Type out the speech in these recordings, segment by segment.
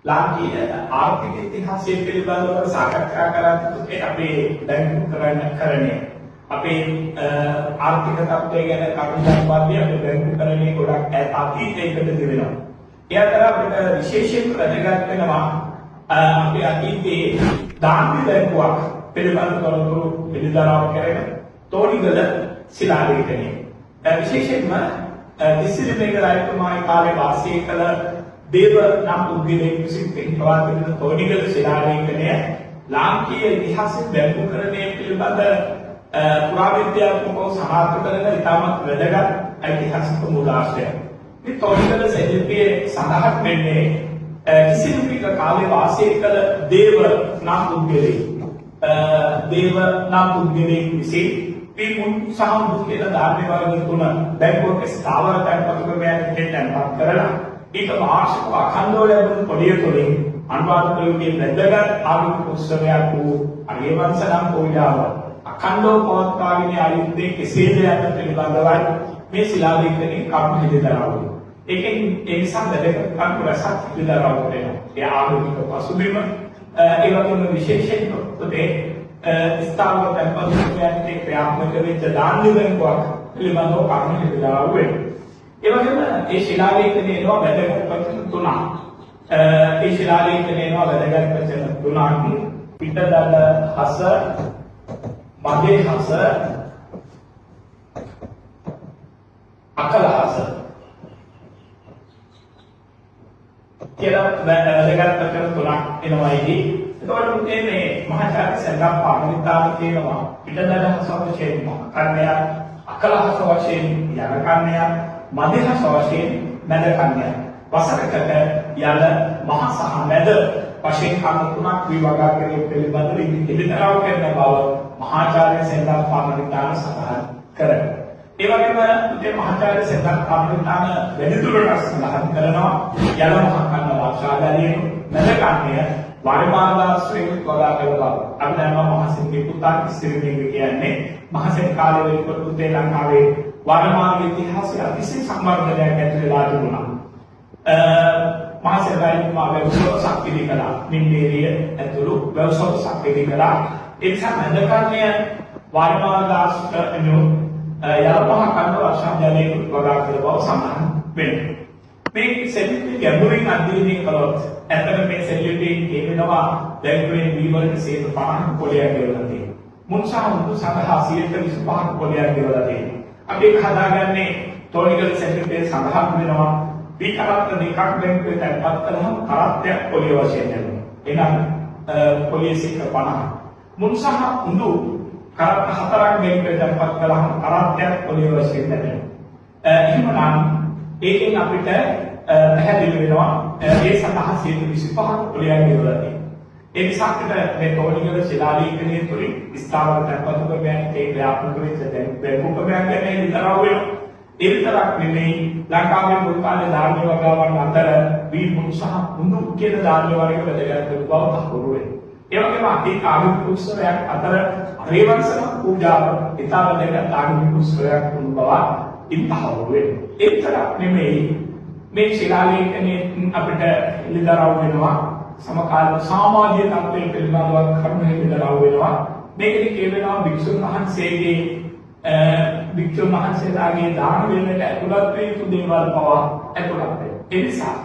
ලාංකීය ආර්ථික ඉතිහාසය පිළිබඳව සාකච්ඡා කරද්දී අපේ බැංකුකරණය අපේ ආර්ථික තත්ත්වය ගැන කරුණාවන්තව අපේ බැංකුකරණය ගොඩක් අතීතයකට දිවෙනවා. ඒ අතර අපිට විශේෂයෙන් වැදගත් වෙනවා අපේ අතීතයේ දාන්ති බැංකුවක් පිළිබඳව තොරතුරු පිළිදරව් කරගෙන තෝනිගල ශිලාලේඛනය. විශේෂයෙන්ම දිස්සිරිමේක රජතුමාගේ කාලේ වාසය කළ දේව නම් පුද්ගලයෙක් විසින් පෙන්වා දෙන තෝනිගල ශිලාලේඛනය ලාංකීය ඉතිහාසයේ බැංකුකරණය පිළිබඳ පුරාවිද්‍යාත්මකව සනාථ කරන ඉතාමත් වැදගත් ඓතිහාසික මූලාශ්‍රයක්. මේ තෝනිගල ශිල්පයේ සඳහන් වෙන්නේ දිස්සිරිමේක කාලේ වාසය කළ දේව නම් පුද්ගලයෙක්. දේව නම් පුද්ගලයෙක් විසින් පිමුන් සාමුදු කියලා ධර්ම වර්ග තුන බැංකුවක ස්ථාවර තැන්පතු ක්‍රමයක් දෙන්නපත් කරලා ඊට වාර්ෂික අඛණ්ඩව ලැබුණු පොලිය තුළින් අනුරාධපුරයේ වැදගත් ආගමික උත්සවයක් වූ අරියවංශ නම් පූජාව අඛණ්ඩව පවත්වාගෙන ආයුත්තේ කෙසේද යන පිළිබඳවයි මේ ශිලාලේඛනයේ කරුණු හිදෙදරවුනේ. ඒකෙන් ඒ නිසා වැදගත් කරුණු රසක් හිදෙදරවු වෙනවා. ඒ ආගමික පසුබිම ඒ වගේම විශේෂයෙන් පොතේ ස්ථාවර තැන්පතු ක්‍රමයන්ට ක්‍රියාත්මක වෙච්ච දාන්ති බැංකුවක් පිළිබඳව කරුණු හිදෙදරවු වෙනවා. ඒ වගේම ඒ ශිලාලේඛනයේ එනවා වැදගත් වචන තුනක්. ඒ ශිලාලේඛනයේ එනවා වැදගත් වචන තුනක්. පිටදල හස, මගේ හස, අකල හස. කියලා වැදගත් වචන තුනක් එනවායි. එතකොට මේ මහාචාර්ය සෙල්ලම් පාරමිතාව කියනවා පිටදල හස වශයෙන් කර්ණයක්, අකල හස වශයෙන් යන කර්ණයක්, මධ්‍යහස වශයෙන් මැද කන්‍යයක්. වසරකට යන මහ සහ මැද වශයෙන් කර්ම තුනක් විභාගකරණය පිළිබඳව ඉදිරිතරව කරන බව මහාචාර්ය සෙල්ලම් පාරමිතාන සඳහන් කරනවා. ඒ වගේම මේ මහාචාර්ය සෙල්ලම් පාරමිතාන වැඩිදුරටත් සඳහන් කරනවා යන මහ කන්න වාක්ෂාගාරයේ මැද කන්‍ය වරිමාදාශ්‍රයෙන් වඩා කළ බව. අපි දන්නවා මහසෙන්ගේ පුතා ඉස්තිරිමේක කියන්නේ මහසෙන් කාලේ වෙනකොට ශ්‍රී ලංකාවේ වර්මාර්ග ඉතිහාසය අතිශය සම්වර්ධනයක් ඇති වෙලා තිබුණා. මහසෙන් රජතුමා වැව්සව ශක්තිය කළා. නිම්බේරිය ඇතුළු වැව්සව ශක්තිය කළා. ඒ නිසා මැදකන්‍ය වර්මාදාශ්‍ර එනු යලපහ කන්න වර්ෂාජලයේ වඩා කළ බව සඳහන් වෙනවා. මේ සෙල්ලිපි ගැඹුරින් අධ්‍යයනය කළොත් ඇත්තට මේ සෙල්ලිපියෙන් කියවෙනවා බැංකුවේ වීවලට 50% පොලයක් ගෙවලා තියෙනවා. මුන්සා උදු සඳහා 25% පොලයක් ගෙවලා තියෙනවා. අපි හදාගන්නේ තෝනිගල සෙල්ලිපියේ සඳහන් වෙනවා විකරත් දෙකක් බැංකුවේ තැන්පත් කළාම කරත්තයක් පොලිය වශයෙන් ලැබෙනවා. එහෙනම් පොලිය 50. මුන්සා උදු කරත්ත 4ක් බැංකුවේ තැන්පත් කළාම කරත්තයක් පොලිය වශයෙන් ලැබෙනවා. එහෙමනම් ඒකෙන් අපිට පැහැදිලි වෙනවා ඒ සඳහා 125ක් පොලියක් ගෙවලා තියෙනවා. ඒ නිසා අපිට මේ තෝනිගල ශිලාලේඛනයේ තුලින් ස්ථාවර තැන්පතු ක්‍රමයන් ඒ ක්‍රියාත්මක වෙච්ච බැංකු ක්‍රමයන් ගැන විතරක් වෙනවා. ඒ විතරක් නෙමෙයි ලංකාවේ මුල් කාලේ ධාර්ම වගාවන් අතර වීමුන් සහ මුඳු කියන ධාර්ම වර්ග වැදගත් බව තහවුරු වෙනවා. ඒ වගේම අතීත ආගමික උත්සවයක් අතර අරියවංශ පූජාව ඉතාම වැදගත් ආගමික උත්සවයක් වුණ බව ඉතහවුරු වෙනවා. ඒ විතරක් නෙමෙයි මේ ශිලාලේඛනයේ අපිට ඉලිදරව් වෙනවා සමකාලීන සමාජීය තත්ත්වයේ පිළිබඳව කරුණු හිමිදරව් වෙනවා. මේකෙදි කියවෙනවා භික්ෂුන් වහන්සේලාගේ දාන වෙනට ඇතුළත් වේ යුතු දේවල් පවා ඇතුළත් වේ. ඒ නිසා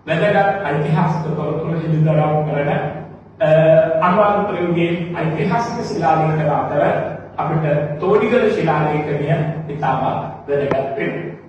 වැදගත් ඓතිහාසික තොරතුරු හිමිදරව් කරන අනුරාධපුරයේ ඓතිහාසික ශිලාලේඛන අතර අපිට තෝනිගල ශිලාලේඛනය ඉතාම වැදගත් වෙනවා.